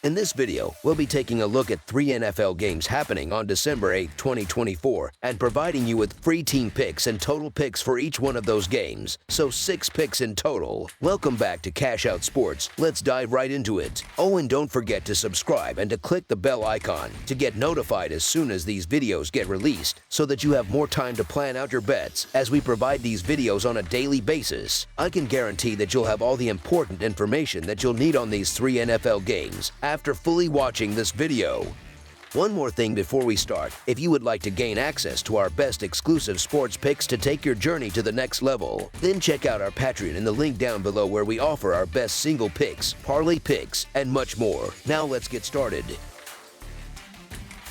In this video, we'll be taking a look at 3 NFL games happening on December 8, 2024, and providing you with free team picks and total picks for each one of those games, so 6 picks in total. Welcome back to Cash Out Sports. Let's dive right into it. Oh, and don't forget to subscribe and to click the bell icon to get notified as soon as these videos get released, so that you have more time to plan out your bets as we provide these videos on a daily basis. I can guarantee that you'll have all the important information that you'll need on these 3 NFL games after fully watching this video. One more thing before we start: if you would like to gain access to our best exclusive sports picks to take your journey to the next level, then check out our Patreon in the link down below, where we offer our best single picks, parlay picks, and much more. Now let's get started.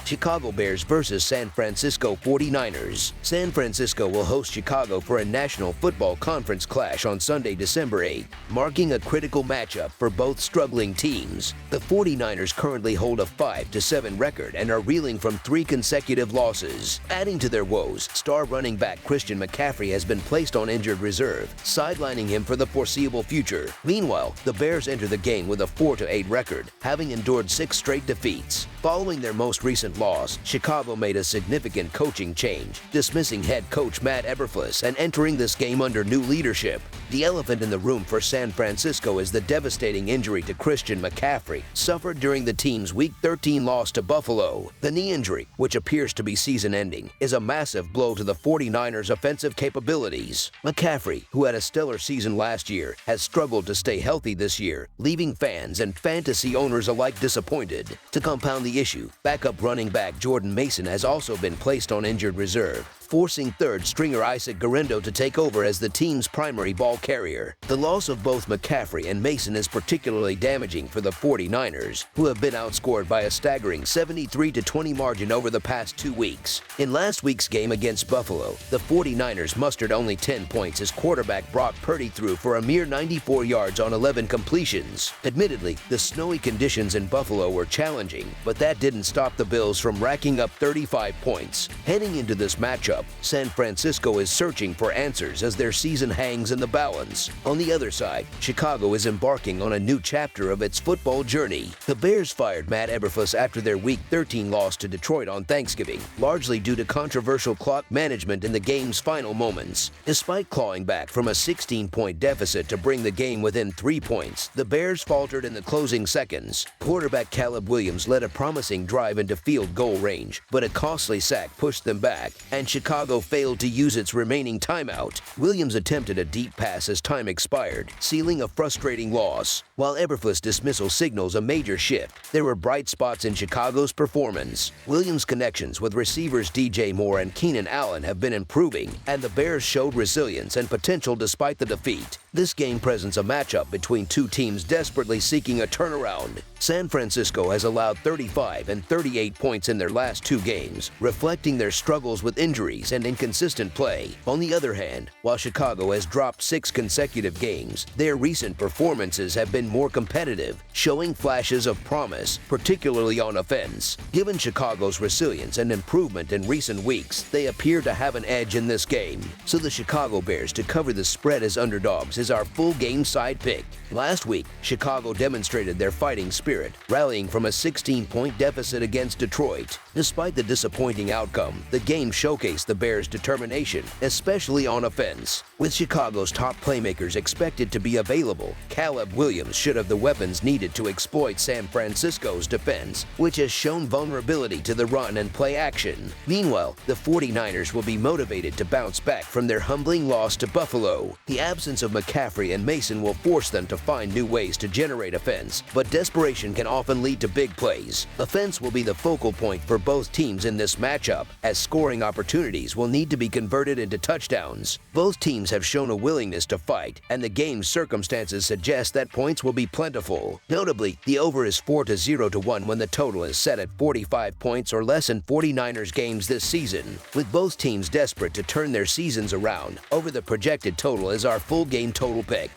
Chicago Bears versus San Francisco 49ers. San Francisco will host Chicago for a National Football Conference clash on Sunday, December 8th, marking a critical matchup for both struggling teams. The 49ers currently hold a 5-7 record and are reeling from 3 consecutive losses. Adding to their woes, star running back Christian McCaffrey has been placed on injured reserve, sidelining him for the foreseeable future. Meanwhile, the Bears enter the game with a 4-8 record, having endured 6 straight defeats. Following their most recent loss, Chicago made a significant coaching change, dismissing head coach Matt Eberflus and entering this game under new leadership. The elephant in the room for San Francisco is the devastating injury to Christian McCaffrey, suffered during the team's Week 13 loss to Buffalo. The knee injury, which appears to be season-ending, is a massive blow to the 49ers' offensive capabilities. McCaffrey, who had a stellar season last year, has struggled to stay healthy this year, leaving fans and fantasy owners alike disappointed. To compound the issue, backup running back Jordan Mason has also been placed on injured reserve, forcing third-stringer Isaac Guerendo to take over as the team's primary ball carrier. The loss of both McCaffrey and Mason is particularly damaging for the 49ers, who have been outscored by a staggering 73-20 margin over the past 2 weeks. In last week's game against Buffalo, the 49ers mustered only 10 points as quarterback Brock Purdy threw for a mere 94 yards on 11 completions. Admittedly, the snowy conditions in Buffalo were challenging, but that didn't stop the Bills from racking up 35 points. Heading into this matchup, San Francisco is searching for answers as their season hangs in the balance. On the other side, Chicago is embarking on a new chapter of its football journey. The Bears fired Matt Eberflus after their Week 13 loss to Detroit on Thanksgiving, largely due to controversial clock management in the game's final moments. Despite clawing back from a 16-point deficit to bring the game within 3 points, the Bears faltered in the closing seconds. Quarterback Caleb Williams led a promising drive into field goal range, but a costly sack pushed them back, and Chicago failed to use its remaining timeout. Williams attempted a deep pass as time expired, sealing a frustrating loss. While Eberflus' dismissal signals a major shift, there were bright spots in Chicago's performance. Williams' connections with receivers DJ Moore and Keenan Allen have been improving, and the Bears showed resilience and potential despite the defeat. This game presents a matchup between 2 teams desperately seeking a turnaround. San Francisco has allowed 35 and 38 points in their last 2 games, reflecting their struggles with injuries and inconsistent play. On the other hand, while Chicago has dropped 6 consecutive games, their recent performances have been more competitive, showing flashes of promise, particularly on offense. Given Chicago's resilience and improvement in recent weeks, they appear to have an edge in this game. So the Chicago Bears to cover the spread as underdogs is our full game side pick. Last week, Chicago demonstrated their fighting spirit, rallying from a 16-point deficit against Detroit. Despite the disappointing outcome, the game showcased the Bears' determination, especially on offense. With Chicago's top playmakers expected to be available, Caleb Williams should have the weapons needed to exploit San Francisco's defense, which has shown vulnerability to the run and play action. Meanwhile, the 49ers will be motivated to bounce back from their humbling loss to Buffalo. The absence of McCaffrey and Mason will force them to find new ways to generate offense, but desperation can often lead to big plays. Offense will be the focal point for both teams in this matchup, as scoring opportunities will need to be converted into touchdowns. Both teams have shown a willingness to fight, and the game's circumstances suggest that points will be plentiful. Notably, the over is 4-0-1 when the total is set at 45 points or less in 49ers games this season. With both teams desperate to turn their seasons around, over the projected total is our full game total pick.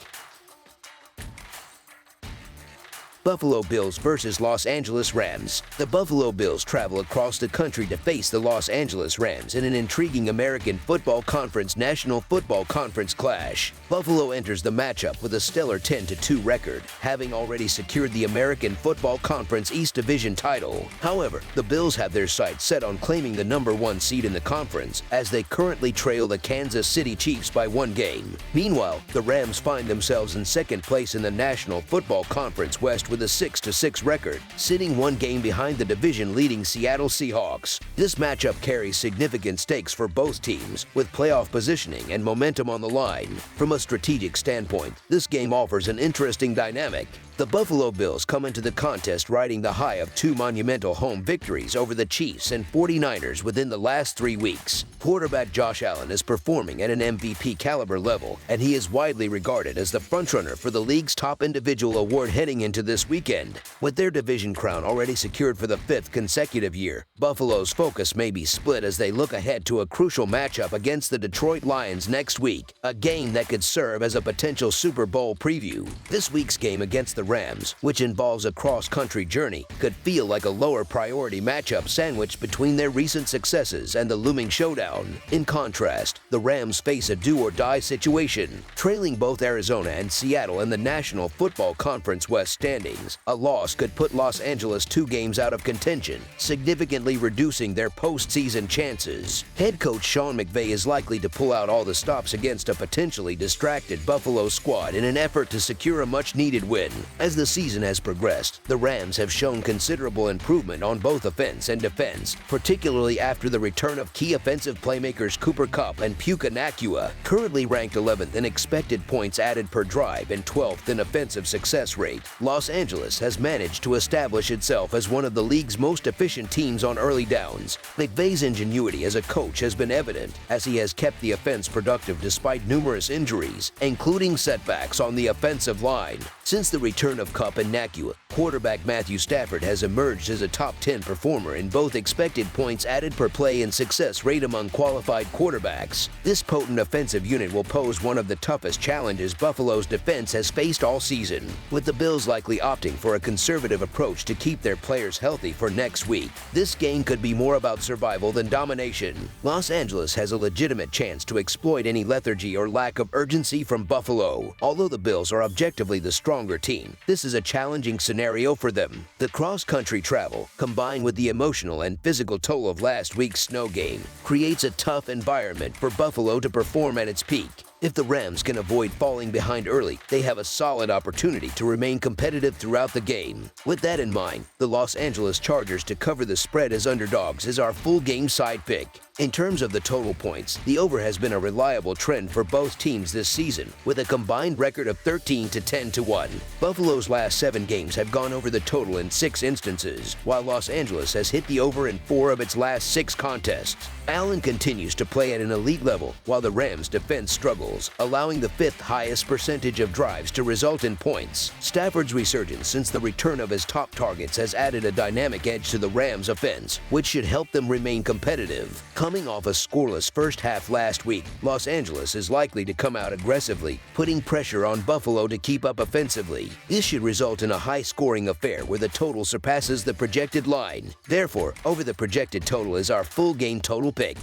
Buffalo Bills versus Los Angeles Rams. The Buffalo Bills travel across the country to face the Los Angeles Rams in an intriguing American Football Conference National Football Conference clash. Buffalo enters the matchup with a stellar 10-2 record, having already secured the American Football Conference East Division title. However, the Bills have their sights set on claiming the #1 seed in the conference, as they currently trail the Kansas City Chiefs by 1 game. Meanwhile, the Rams find themselves in second place in the National Football Conference West with a 6-6 record, sitting 1 game behind the division-leading Seattle Seahawks. This matchup carries significant stakes for both teams, with playoff positioning and momentum on the line. From a strategic standpoint, this game offers an interesting dynamic. The Buffalo Bills come into the contest riding the high of 2 monumental home victories over the Chiefs and 49ers within the last 3 weeks. Quarterback Josh Allen is performing at an MVP caliber level, and he is widely regarded as the frontrunner for the league's top individual award heading into this weekend. With their division crown already secured for the 5th consecutive year, Buffalo's focus may be split as they look ahead to a crucial matchup against the Detroit Lions next week, a game that could serve as a potential Super Bowl preview. This week's game against the Rams, which involves a cross-country journey, could feel like a lower priority matchup sandwiched between their recent successes and the looming showdown. In contrast, the Rams face a do-or-die situation. Trailing both Arizona and Seattle in the National Football Conference West standings, a loss could put Los Angeles 2 games out of contention, significantly reducing their postseason chances. Head coach Sean McVay is likely to pull out all the stops against a potentially distracted Buffalo squad in an effort to secure a much-needed win. As the season has progressed, the Rams have shown considerable improvement on both offense and defense, particularly after the return of key offensive playmakers Cooper Kupp and Puka Nacua. Currently ranked 11th in expected points added per drive and 12th in offensive success rate, Los Angeles has managed to establish itself as one of the league's most efficient teams on early downs. McVay's ingenuity as a coach has been evident, as he has kept the offense productive despite numerous injuries, including setbacks on the offensive line. Since the return of Kupp and Nacua, quarterback Matthew Stafford has emerged as a top 10 performer in both expected points added per play and success rate among qualified quarterbacks. This potent offensive unit will pose one of the toughest challenges Buffalo's defense has faced all season, with the Bills likely opting for a conservative approach to keep their players healthy for next week. This game could be more about survival than domination. Los Angeles has a legitimate chance to exploit any lethargy or lack of urgency from Buffalo. Although the Bills are objectively the stronger team, this is a challenging scenario for them. The cross-country travel, combined with the emotional and physical toll of last week's snow game, creates a tough environment for Buffalo to perform at its peak. If the Rams can avoid falling behind early, they have a solid opportunity to remain competitive throughout the game. With that in mind, the Los Angeles Chargers to cover the spread as underdogs is our full game side pick. In terms of the total points, the over has been a reliable trend for both teams this season, with a combined record of 13 to 10 to 1. Buffalo's last 7 games have gone over the total in 6 instances, while Los Angeles has hit the over in 4 of its last 6 contests. Allen continues to play at an elite level, while the Rams' defense struggles, allowing the 5th highest percentage of drives to result in points. Stafford's resurgence since the return of his top targets has added a dynamic edge to the Rams' offense, which should help them remain competitive. Coming off a scoreless first half last week, Los Angeles is likely to come out aggressively, putting pressure on Buffalo to keep up offensively. This should result in a high-scoring affair where the total surpasses the projected line. Therefore, over the projected total is our full game total pick.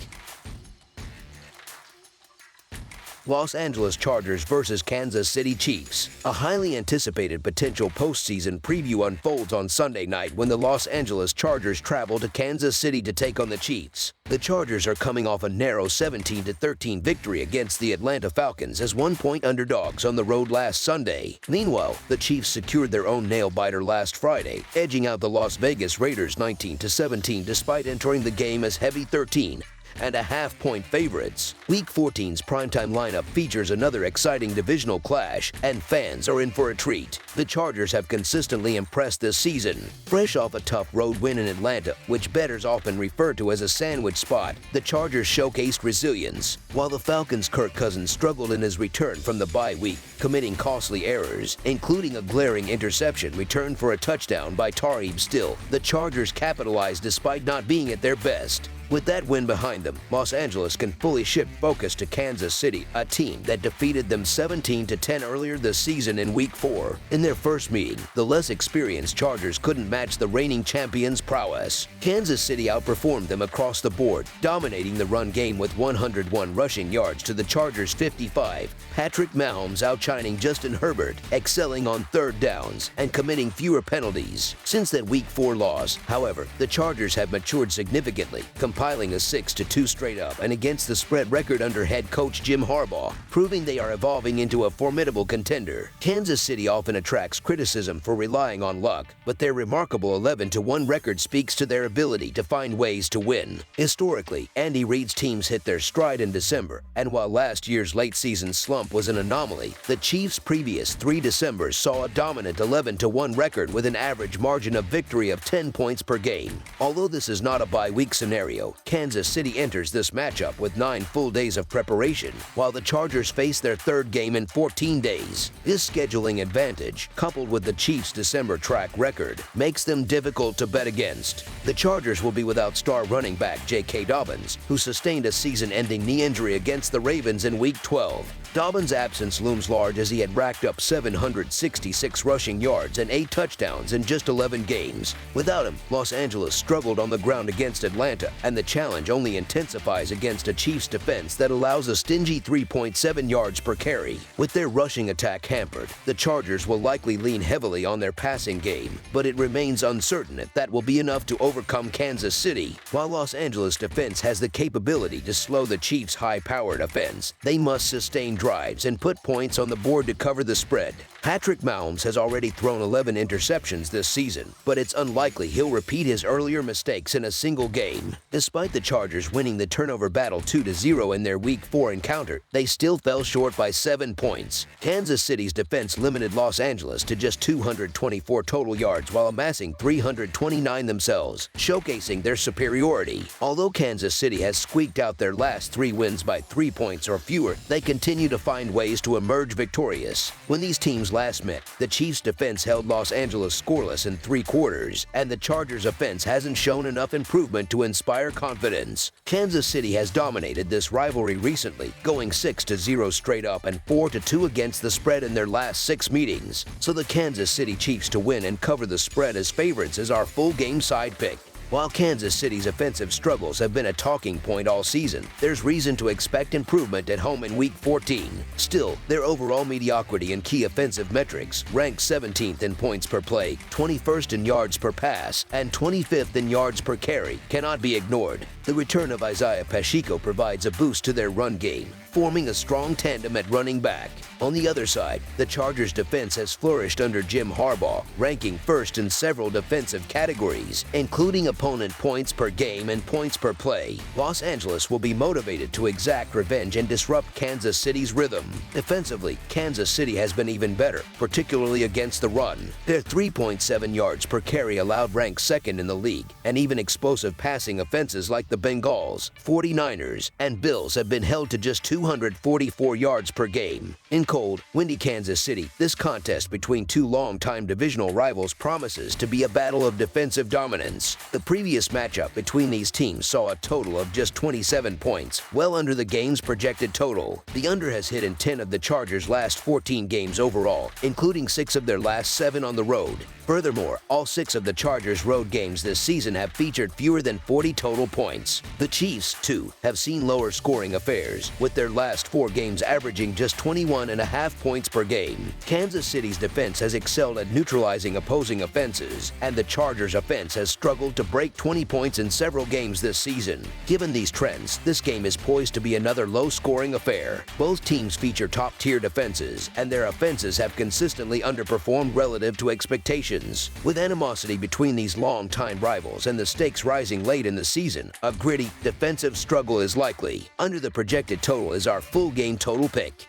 Los Angeles Chargers versus Kansas City Chiefs. A highly anticipated potential postseason preview unfolds on Sunday night when the Los Angeles Chargers travel to Kansas City to take on the Chiefs. The Chargers are coming off a narrow 17-13 victory against the Atlanta Falcons as 1-point underdogs on the road last Sunday. Meanwhile, the Chiefs secured their own nail-biter last Friday, edging out the Las Vegas Raiders 19-17 despite entering the game as heavy 13 and a half-point favorites. Week 14's primetime lineup features another exciting divisional clash, and fans are in for a treat. The Chargers have consistently impressed this season. Fresh off a tough road win in Atlanta, which bettors often refer to as a sandwich spot, the Chargers showcased resilience, while the Falcons' Kirk Cousins struggled in his return from the bye week, committing costly errors, including a glaring interception returned for a touchdown by Tarheeb Still. The Chargers capitalized despite not being at their best. With that win behind them, Los Angeles can fully shift focus to Kansas City, a team that defeated them 17-10 earlier this season in Week 4. In their first meeting, the less experienced Chargers couldn't match the reigning champions' prowess. Kansas City outperformed them across the board, dominating the run game with 101 rushing yards to the Chargers' 55. Patrick Mahomes outshining Justin Herbert, excelling on third downs and committing fewer penalties. Since that Week 4 loss, however, the Chargers have matured significantly, compiling a 6-2 straight up and against the spread record under head coach Jim Harbaugh, proving they are evolving into a formidable contender. Kansas City often attracts criticism for relying on luck, but their remarkable 11-1 record speaks to their ability to find ways to win. Historically, Andy Reid's teams hit their stride in December, and while last year's late-season slump was an anomaly, the Chiefs' previous 3 Decembers saw a dominant 11-1 record with an average margin of victory of 10 points per game. Although this is not a bye-week scenario, Kansas City enters this matchup with 9 full days of preparation, while the Chargers face their third game in 14 days. This scheduling advantage, coupled with the Chiefs' December track record, makes them difficult to bet against. The Chargers will be without star running back J.K. Dobbins, who sustained a season-ending knee injury against the Ravens in Week 12. Dobbins' absence looms large as he had racked up 766 rushing yards and 8 touchdowns in just 11 games. Without him, Los Angeles struggled on the ground against Atlanta, and the challenge only intensifies against a Chiefs defense that allows a stingy 3.7 yards per carry. With their rushing attack hampered, the Chargers will likely lean heavily on their passing game, but it remains uncertain if that will be enough to overcome Kansas City. While Los Angeles defense has the capability to slow the Chiefs' high-powered offense, they must sustain drives and put points on the board to cover the spread. Patrick Mahomes has already thrown 11 interceptions this season, but it's unlikely he'll repeat his earlier mistakes in a single game. Despite the Chargers winning the turnover battle 2-0 in their Week 4 encounter, they still fell short by 7 points. Kansas City's defense limited Los Angeles to just 224 total yards while amassing 329 themselves, showcasing their superiority. Although Kansas City has squeaked out their last 3 wins by 3 points or fewer, they continue to find ways to emerge victorious. When these teams last met, the Chiefs' defense held Los Angeles scoreless in 3 quarters, and the Chargers' offense hasn't shown enough improvement to inspire confidence. Kansas City has dominated this rivalry recently, going 6-0 straight up and 4-2 against the spread in their last 6 meetings. So the Kansas City Chiefs to win and cover the spread as favorites is our full game side pick. While Kansas City's offensive struggles have been a talking point all season, there's reason to expect improvement at home in Week 14. Still, their overall mediocrity in key offensive metrics, ranked 17th in points per play, 21st in yards per pass, and 25th in yards per carry, cannot be ignored. The return of Isaiah Pacheco provides a boost to their run game, forming a strong tandem at running back. On the other side, the Chargers' defense has flourished under Jim Harbaugh, ranking first in several defensive categories, including opponent points per game and points per play. Los Angeles will be motivated to exact revenge and disrupt Kansas City's rhythm. Defensively, Kansas City has been even better, particularly against the run. Their 3.7 yards per carry allowed ranked second in the league, and even explosive passing offenses like the Bengals, 49ers, and Bills have been held to just 244 yards per game. In cold, windy Kansas City, this contest between 2 longtime divisional rivals promises to be a battle of defensive dominance. The previous matchup between these teams saw a total of just 27 points, well under the game's projected total. The under has hit in 10 of the Chargers' last 14 games overall, including 6 of their last 7 on the road. Furthermore, all 6 of the Chargers' road games this season have featured fewer than 40 total points. The Chiefs, too, have seen lower scoring affairs, with their last 4 games averaging just 21.5 points per game. Kansas City's defense has excelled at neutralizing opposing offenses, and the Chargers' offense has struggled to break 20 points in several games this season. Given these trends, this game is poised to be another low-scoring affair. Both teams feature top-tier defenses, and their offenses have consistently underperformed relative to expectations. With animosity between these long-time rivals and the stakes rising late in the season, a gritty, defensive struggle is likely. Under the projected total is our full game total pick.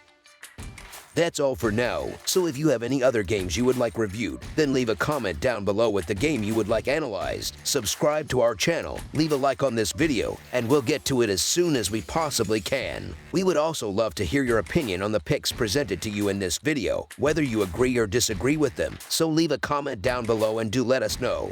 That's all for now, so if you have any other games you would like reviewed, then leave a comment down below with the game you would like analyzed. Subscribe to our channel, leave a like on this video, and we'll get to it as soon as we possibly can. We would also love to hear your opinion on the picks presented to you in this video, whether you agree or disagree with them, so leave a comment down below and do let us know.